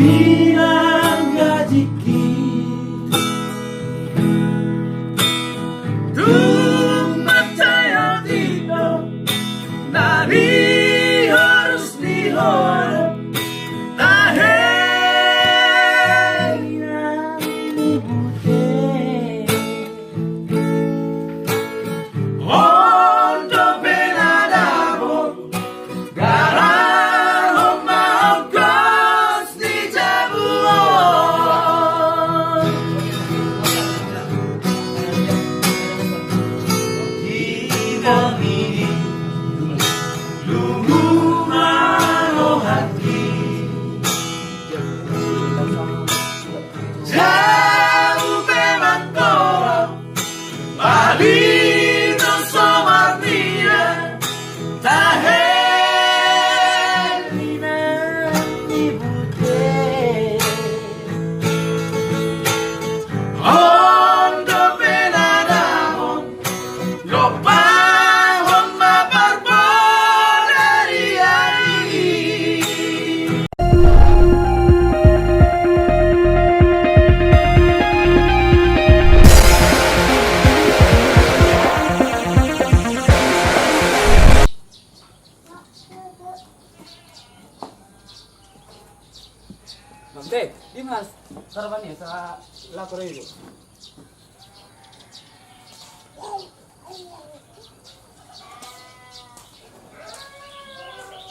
bilang gaji tung percaya tidak nari harus dihormat tahenan mute ondo benadabo garahom maogos di jabuon kinamini luhuman o hati jauh memang kau palito somarnia tahelinan ibute ondo benadamon lopahon maparbonariari. Mamte, di mas sarapan ya sa lapor itu.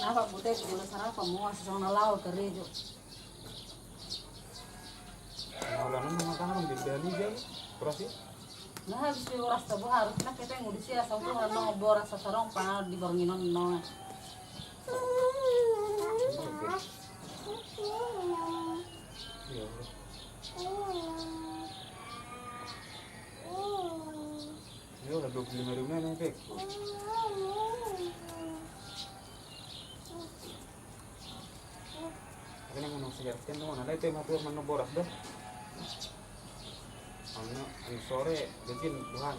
Napa butek dulu sarapan mo sa nalaw kerejo. Maulana nama kangen di Bali dia, terus sih. Nah habis di oras tabu harus nak kita ngudi sia sa tuh no boras sa sarong pa di bornginon no. Iya. Ya udah 25.000 nih, Pek. Tapi yang mau siapkan tuh mana itu matu mana boras dah. Ano sore gajian Tuhan.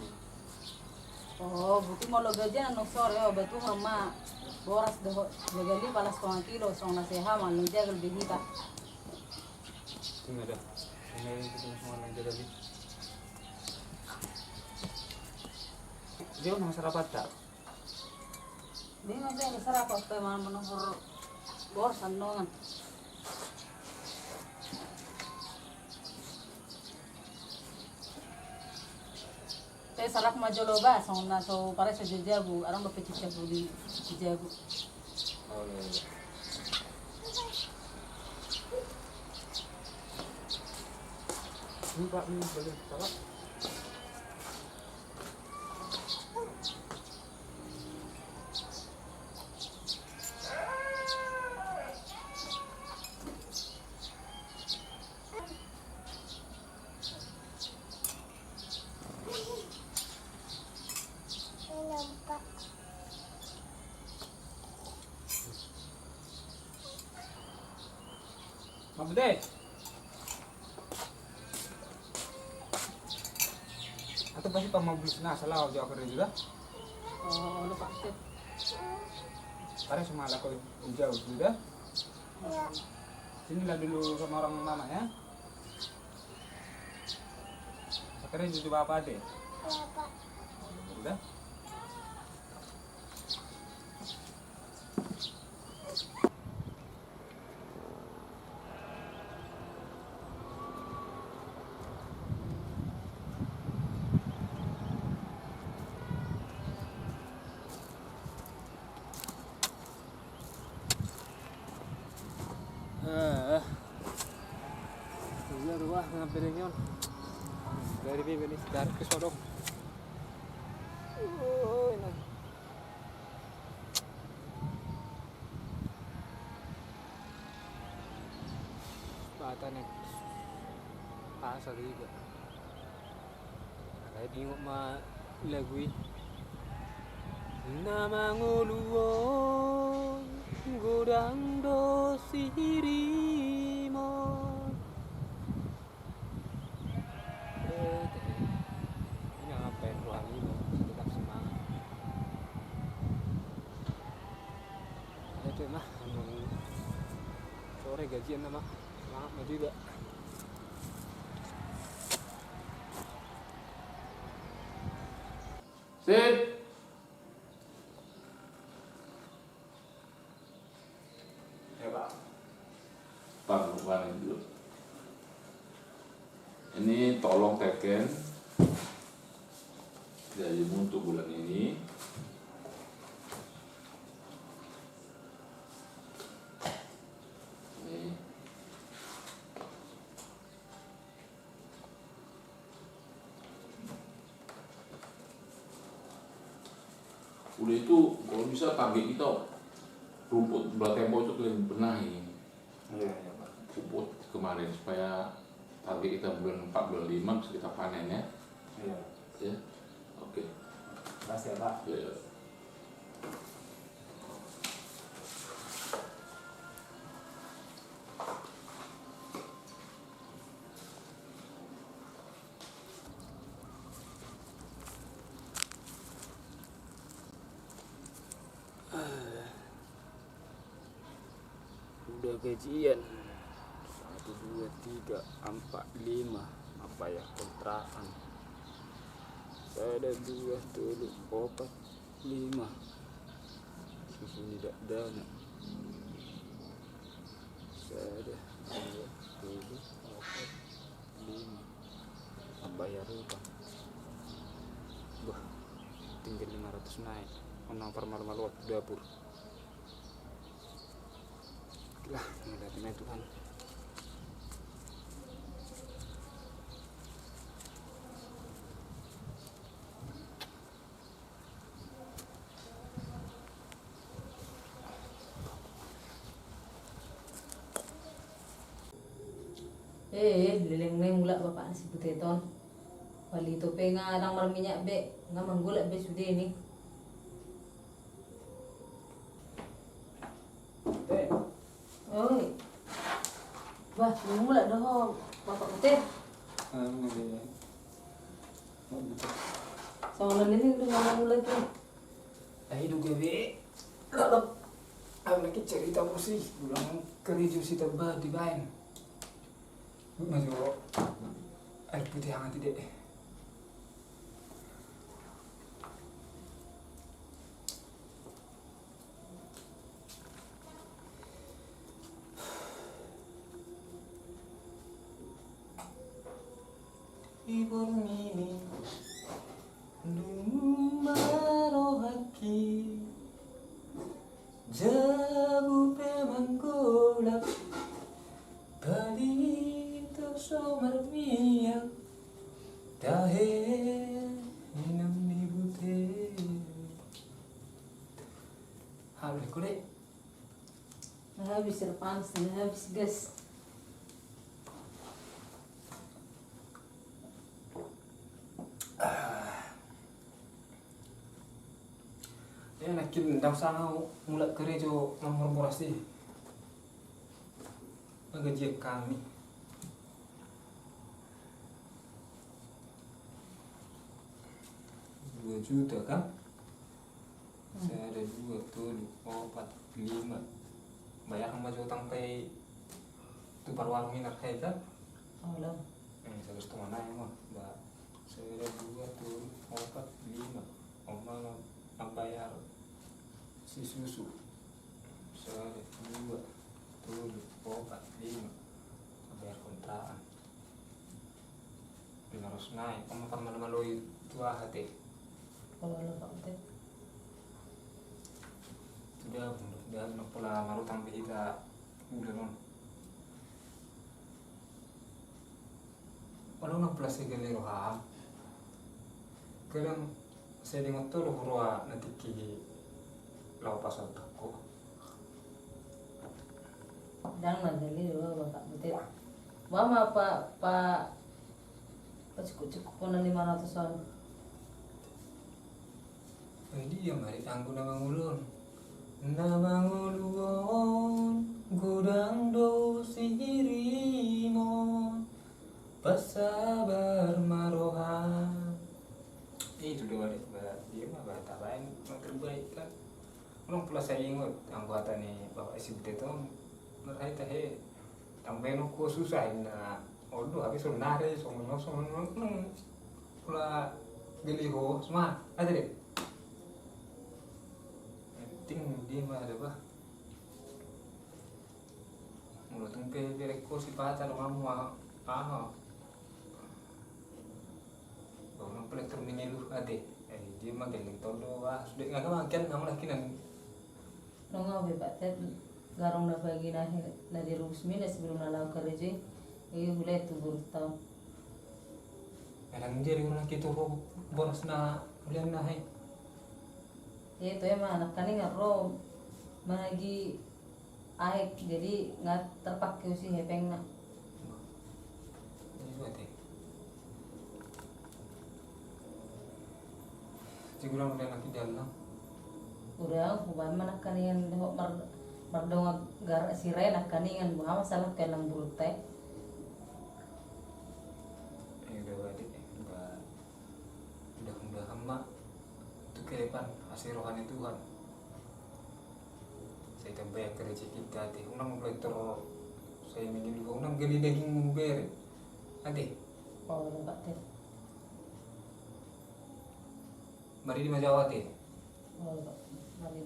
Oh, buti mo lo gajian no sore oh batu ma boras de legali palas 1 kilo so na seha man lo jagal bihita. Tinggal dah. Tinggal itu semua yang jadi. Dia nama sarapan tak? Di mo sa sarapan pa man manor boras no. Sarak majolo ba so na so para sa jajabu arang bapeticha di jajabu. Oh iya. Ini Pak, ini boleh salah. Mabde. Atau pasti pemablis na salah jauh kerja juga. Oh, lupa sih. Karena semalam aku jauh sudah. Sinilah dulu sama orang mama ya. Sekarang jadi bapak deh. Udah. Iya ruah ngapain yon? Dari bini dari ke sono. Oh, enak. Bata nih. Pasal juga. Ada bingung mah lagui. Namanguluon godang do sirimo. Ini ngapain ruang ini? Tetap semangat. Itu mah sore gajian mah. Lama juga. Sit. Ya Pak. Pak bukan dulu. Ini tolong teken gajimu untuk bulan ini. Ini. Udah itu kalau bisa target kita rumput belah tembok itu kalian benahi. Iya, iya Pak. Rumput kemarin supaya target kita bulan 4 bulan 5 bisa kita panen ya. Iya. Ya. Oke. Makasih ya Pak. Ya, ya. Udah gajian 1, 2, 3, 4, 5 apa ya kontrakan. Saya ada 2, 3, 4, 5 susu tidak dana. Saya ada 2, 3, 4, 5 bayar utang. Wah, tinggal 500 naik. Nampar malu-malu waktu dapur. Lah, ngeliatin Tuhan. Leleng mula bapak si puteton. Wali itu penga nang marminyak be, nggak manggulak be sudah ini. Oi, wah mula dah bapak putet. Soalnya ini udah nggak mau lagi. Ayo gawe. Kalau aku lagi cerita sih, ulang kerja si tebal di bayan. Masuk air putih hangat tidak. Ibon ini lumaro haki jabu pemanggolak palito somar miyak dahil inam ni bute. Habis kulit. Habis panas, habis gas. Ya nakin daw sana mula kerja memormorasi gaji kami. Rp2 juta kan? Saya ada 2, 3, 4, 5. Bayar sama utang pay itu paruang minar kayak kan? Oh lah. Saya harus teman aja mah, mbak. Saya ada 2, 3, 4, 5. Oma bayar si susu. Saya ada 2, 3, 4, 5. Bayar kontrakan. 500 naik. Oma pernah malui tua hati. Kalau lah pak putet. Sudah nak pula malu tambah kita udah non. Walau nak pula segala roham. Kadang saya dengar tu roh nanti ki lau pasal takku. Dan nagali bapak putet. Mama pak cukup pun 500-an. Jadi yang hari tangguh nama ngulun. Nama ngulun gudang do sirimon pasabar marohan. Itu doa deh, dia mah bahasa lain yang terbaik kan. Orang pula saya ingat anggota nih bapak isi betul merahai teh tambahin ko susah na odo habis sonare sono pula geliho semua ada deh penting dia mah ada bah mulut tempe bere ko si pacar mamu bang pelek terminilu ade dia mah geleng todo wah sudah nggak makan kamu lagi nang Nonga bebas garong na bagi na di rusmi na sebelum nalau kerja boleh tu bertahun kadang jadi orang kita boros na ulian na hai itu emang anak kani ngaro managi aek jadi nggak terpakai sih hepeng na ini buat deh Siguro udah nanti dalam udah bukan mana kaningan mardong gar sirai nak kaningan bukan masalah kelang buruk teh udah adik udah hamba itu ke depan hasil rohani Tuhan saya tambah kerja kita teh unang mulai saya ingin juga unang geli daging mubere adik oh dapat teh mari di Majawa teh oh dapat mari